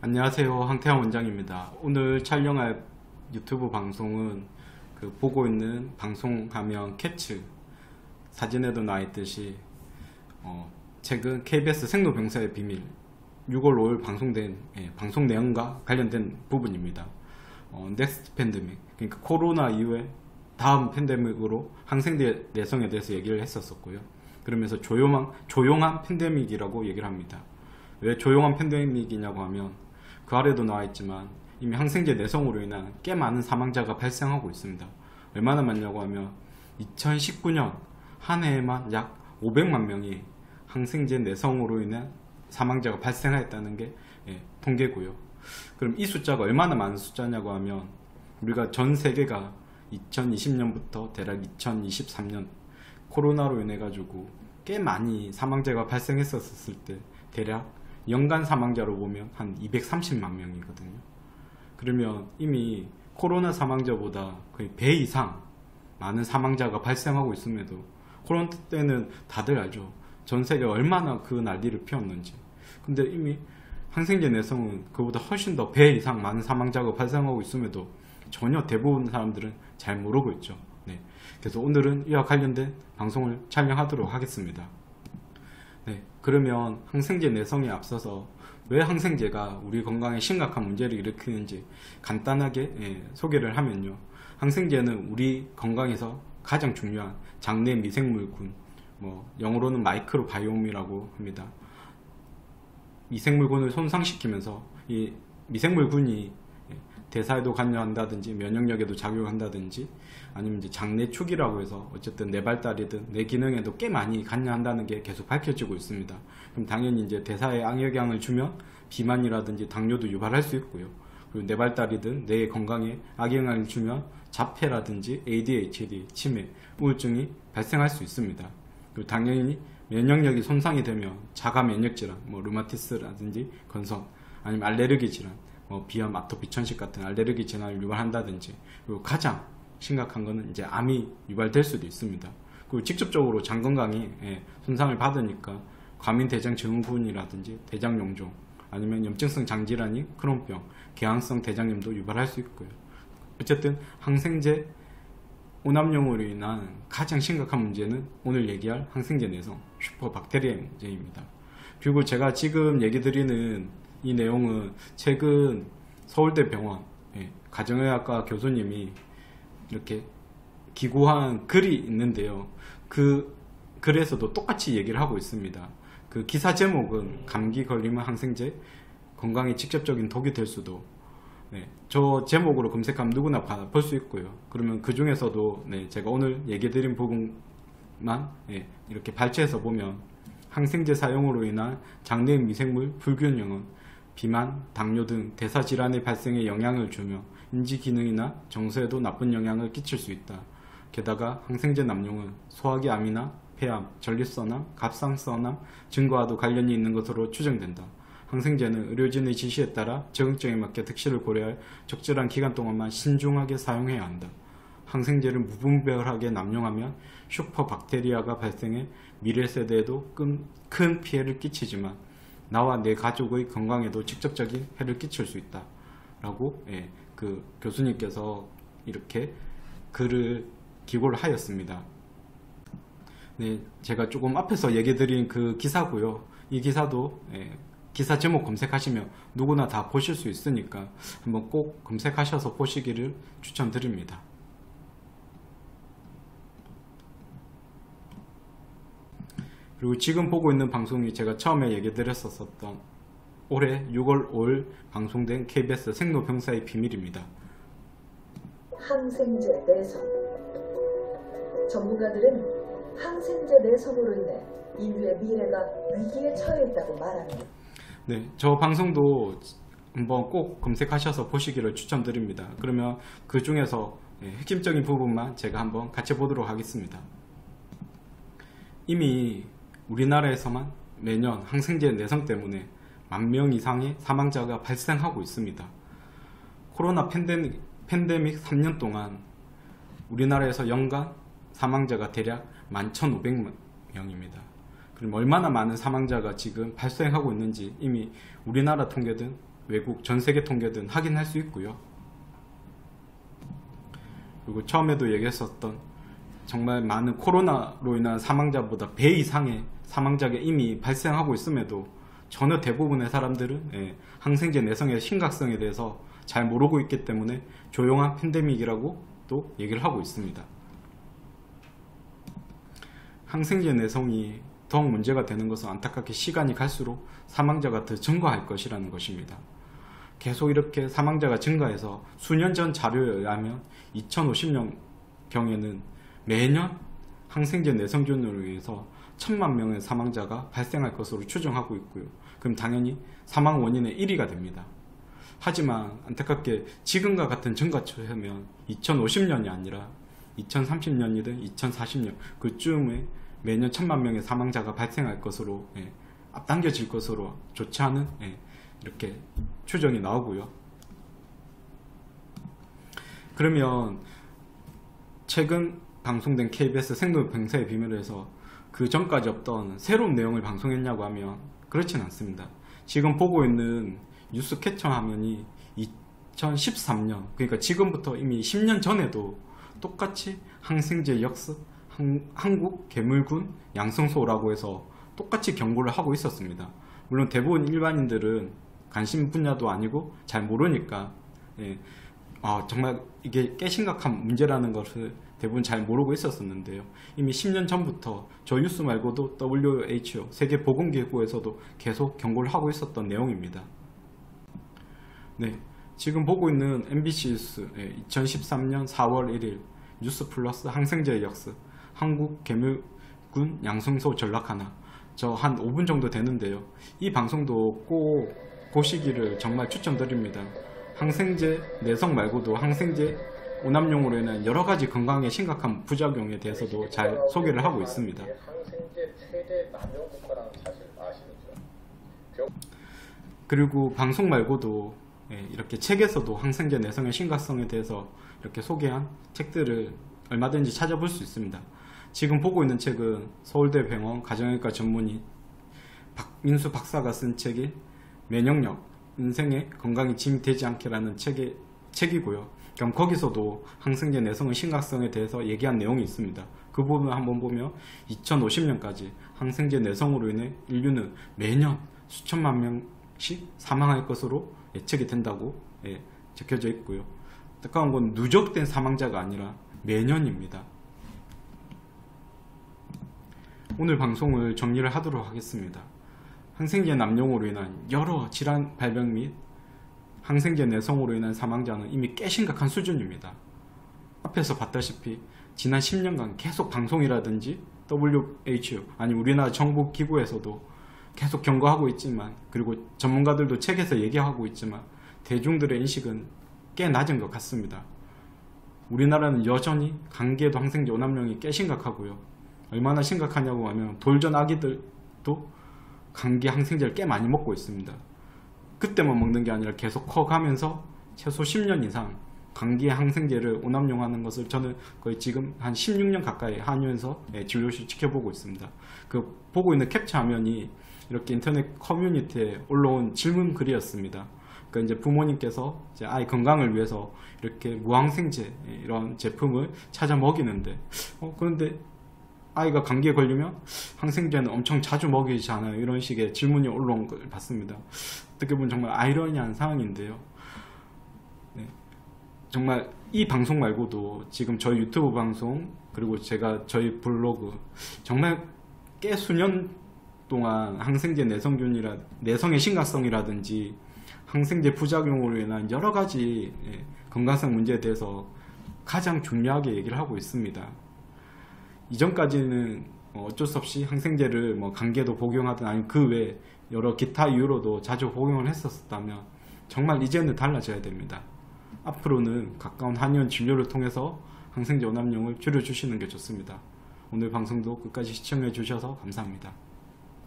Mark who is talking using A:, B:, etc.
A: 안녕하세요. 황태환 원장입니다. 오늘 촬영할 유튜브 방송은 보고 있는 방송 화면 캡츠 사진에도 나와있듯이 최근 KBS 생로병사의 비밀 6월 5일 방송된 방송 내용과 관련된 부분입니다. 넥스트 팬데믹, 그러니까 코로나 이후에 다음 팬데믹으로 항생제 내성에 대해서 얘기를 했었고요. 그러면서 조용한 팬데믹이라고 얘기를 합니다. 왜 조용한 팬데믹이냐고 하면 그 아래도 나와있지만 이미 항생제 내성으로 인한 꽤 많은 사망자가 발생하고 있습니다. 얼마나 많냐고 하면 2019년 한 해에만 약 500만 명이 항생제 내성으로 인한 사망자가 발생하였다는 게 통계고요. 그럼 이 숫자가 얼마나 많은 숫자냐고 하면 우리가 전 세계가 2020년부터 대략 2023년 코로나로 인해 가지고 꽤 많이 사망자가 발생했었을 때 대략 연간 사망자로 보면 한 230만 명이거든요. 그러면 이미 코로나 사망자보다 거의 배 이상 많은 사망자가 발생하고 있음에도 코로나 때는 다들 알죠. 전 세계가 얼마나 그 난리를 피웠는지. 근데 이미 항생제 내성은 그보다 훨씬 더 배 이상 많은 사망자가 발생하고 있음에도 전혀 대부분 사람들은 잘 모르고 있죠. 네. 그래서 오늘은 이와 관련된 방송을 촬영하도록 하겠습니다. 네, 그러면 항생제 내성에 앞서서 왜 항생제가 우리 건강에 심각한 문제를 일으키는지 간단하게 소개를 하면요. 항생제는 우리 건강에서 가장 중요한 장내 미생물군, 영어로는 마이크로바이옴이라고 합니다. 미생물군을 손상시키면서 이 미생물군이 대사에도 관여한다든지 면역력에도 작용한다든지 아니면 이제 장내축이라고 해서 어쨌든 내 발달이든 내 기능에도 꽤 많이 관여한다는 게 계속 밝혀지고 있습니다. 그럼 당연히 이제 대사에 악영향을 주면 비만이라든지 당뇨도 유발할 수 있고요. 그리고 내 발달이든 내 건강에 악영향을 주면 자폐라든지 ADHD, 치매, 우울증이 발생할 수 있습니다. 그리고 당연히 면역력이 손상이 되면 자가 면역 질환, 루마티스라든지 건성, 아니면 알레르기 질환, 비염, 아토피, 천식 같은 알레르기 질환을 유발한다든지, 그리고 가장 심각한 거는 이제 암이 유발될 수도 있습니다. 그리고 직접적으로 장 건강이 손상을 받으니까 과민대장 증후군이라든지 대장용종, 아니면 염증성 장질환인 크론병, 궤양성 대장염도 유발할 수 있고요. 어쨌든 항생제 오남용으로 인한 가장 심각한 문제는 오늘 얘기할 항생제 내성, 슈퍼박테리아의 문제입니다. 그리고 제가 지금 얘기 드리는 이 내용은 최근 서울대 병원 가정의학과 교수님이 이렇게 기고한 글이 있는데요. 그 글에서도 똑같이 얘기를 하고 있습니다. 그 기사 제목은 감기 걸리면 항생제 건강에 직접적인 독이 될 수도. 저 제목으로 검색하면 누구나 볼 수 있고요. 그러면 그 중에서도 제가 오늘 얘기 드린 부분만 이렇게 발췌해서 보면 항생제 사용으로 인한 장내 미생물 불균형은 비만, 당뇨 등 대사질환의 발생에 영향을 주며 인지기능이나 정서에도 나쁜 영향을 끼칠 수 있다. 게다가 항생제 남용은 소화기 암이나 폐암, 전립선암, 갑상선암 증가와도 관련이 있는 것으로 추정된다. 항생제는 의료진의 지시에 따라 적응증에 맞게 득실을 고려할 적절한 기간 동안만 신중하게 사용해야 한다. 항생제를 무분별하게 남용하면 슈퍼박테리아가 발생해 미래 세대에도 큰 피해를 끼치지만 나와 내 가족의 건강에도 직접적인 해를 끼칠 수 있다 라고 그 교수님께서 이렇게 글을 기고를 하였습니다. 제가 조금 앞에서 얘기 드린 그 기사고요. 이 기사도 기사 제목 검색하시면 누구나 다 보실 수 있으니까 한번 꼭 검색하셔서 보시기를 추천드립니다. 그리고 지금 보고 있는 방송이 제가 처음에 얘기 드렸었던 올해 6월 5일 방송된 KBS 생로병사의 비밀입니다.
B: 항생제 내성. 전문가들은 항생제 내성으로 인해 인류의 미래가 위기에 처해 있다고 말합니다.
A: 저 방송도 한번 꼭 검색하셔서 보시기를 추천드립니다. 그러면 그 중에서 핵심적인 부분만 제가 한번 같이 보도록 하겠습니다. 이미 우리나라에서만 매년 항생제 내성 때문에 10,000명 이상의 사망자가 발생하고 있습니다. 코로나 팬데믹 3년 동안 우리나라에서 연간 사망자가 대략 11,500명입니다. 그럼 얼마나 많은 사망자가 지금 발생하고 있는지 이미 우리나라 통계든 외국 전 세계 통계든 확인할 수 있고요. 그리고 처음에도 얘기했었던 정말 많은 코로나로 인한 사망자보다 배 이상의 사망자가 이미 발생하고 있음에도 전혀 대부분의 사람들은 항생제 내성의 심각성에 대해서 잘 모르고 있기 때문에 조용한 팬데믹이라고 또 얘기를 하고 있습니다. 항생제 내성이 더욱 문제가 되는 것은 안타깝게 시간이 갈수록 사망자가 더 증가할 것이라는 것입니다. 계속 이렇게 사망자가 증가해서 수년 전 자료에 의하면 2050년경에는 매년 항생제 내성균으로 인해서 1000만 명의 사망자가 발생할 것으로 추정하고 있고요. 그럼 당연히 사망 원인의 1위가 됩니다. 하지만 안타깝게 지금과 같은 증가초라면 2050년이 아니라 2030년이든 2040년 그쯤에 매년 1000만 명의 사망자가 발생할 것으로 앞당겨질 것으로 좋지 않은 이렇게 추정이 나오고요. 그러면 최근 방송된 KBS 생로병사의 비밀에서 그 전까지 없던 새로운 내용을 방송했냐고 하면 그렇진 않습니다. 지금 보고 있는 뉴스 캡처 화면이 2013년, 그러니까 지금부터 이미 10년 전에도 똑같이 항생제 역습, 한국 괴물군 양성소라고 해서 똑같이 경고를 하고 있었습니다. 물론 대부분 일반인들은 관심 분야도 아니고 잘 모르니까 정말 이게 꽤 심각한 문제라는 것을 대부분 잘 모르고 있었는데요. 이미 10년 전부터 저 뉴스 말고도 WHO 세계보건기구에서도 계속 경고를 하고 있었던 내용입니다. 지금 보고 있는 MBC 뉴스 2013년 4월 1일 뉴스 플러스 항생제 역습 한국 괴물군 양성소 전락 하나, 저 한 5분 정도 되는데요. 이 방송도 꼭 보시기를 정말 추천드립니다. 항생제 내성 말고도 항생제 오남용으로 인한 여러가지 건강에 심각한 부작용에 대해서도 잘 소개를 하고 있습니다.
C: 항생제 최대 남용 국가라는 사실 아시는죠?
A: 그리고 방송 말고도 이렇게 책에서도 항생제 내성의 심각성에 대해서 이렇게 소개한 책들을 얼마든지 찾아볼 수 있습니다. 지금 보고 있는 책은 서울대 병원 가정의과 전문의 박민수 박사가 쓴 책이 면역력, 인생의 건강이 짐이 되지 않게라는 책이고요. 그럼 거기서도 항생제 내성의 심각성에 대해서 얘기한 내용이 있습니다. 그 부분을 한번 보면 2050년까지 항생제 내성으로 인해 인류는 매년 수천만 명씩 사망할 것으로 예측이 된다고 적혀져 있고요. 안타까운 건 누적된 사망자가 아니라 매년입니다. 오늘 방송을 정리를 하도록 하겠습니다. 항생제 남용으로 인한 여러 질환 발병 및 항생제 내성으로 인한 사망자는 이미 꽤 심각한 수준입니다. 앞에서 봤다시피 지난 10년간 계속 방송이라든지 WHO 아니 우리나라 정부 기구에서도 계속 경고하고 있지만, 그리고 전문가들도 책에서 얘기하고 있지만 대중들의 인식은 꽤 낮은 것 같습니다. 우리나라는 여전히 감기에도 항생제 오남용이 꽤 심각하고요. 얼마나 심각하냐고 하면 돌전 아기들도 감기 항생제를 꽤 많이 먹고 있습니다. 그때만 먹는 게 아니라 계속 커가면서 최소 10년 이상 감기의 항생제를 오남용하는 것을 저는 거의 지금 한 16년 가까이 한의원에서 진료실 지켜보고 있습니다. 그 보고 있는 캡처 화면이 이렇게 인터넷 커뮤니티에 올라온 질문 글이었습니다. 그러니까 이제 부모님께서 이제 아이 건강을 위해서 이렇게 무항생제 이런 제품을 찾아 먹이는데 그런데 아이가 감기에 걸리면 항생제는 엄청 자주 먹이지 않아요? 이런 식의 질문이 올라온 걸 봤습니다. 어떻게 보면 정말 아이러니한 상황인데요. 정말 이 방송 말고도 지금 저희 유튜브 방송, 그리고 제가 저희 블로그 정말 꽤 수년 동안 항생제 내성의 심각성이라든지 항생제 부작용으로 인한 여러 가지 건강상 문제에 대해서 가장 중요하게 얘기를 하고 있습니다. 이전까지는 어쩔 수 없이 항생제를 뭐 감기에도 복용하든 아니면 그 외 여러 기타 이유로도 자주 복용을 했었다면 정말 이제는 달라져야 됩니다. 앞으로는 가까운 한의원 진료를 통해서 항생제 오남용을 줄여주시는 게 좋습니다. 오늘 방송도 끝까지 시청해 주셔서 감사합니다.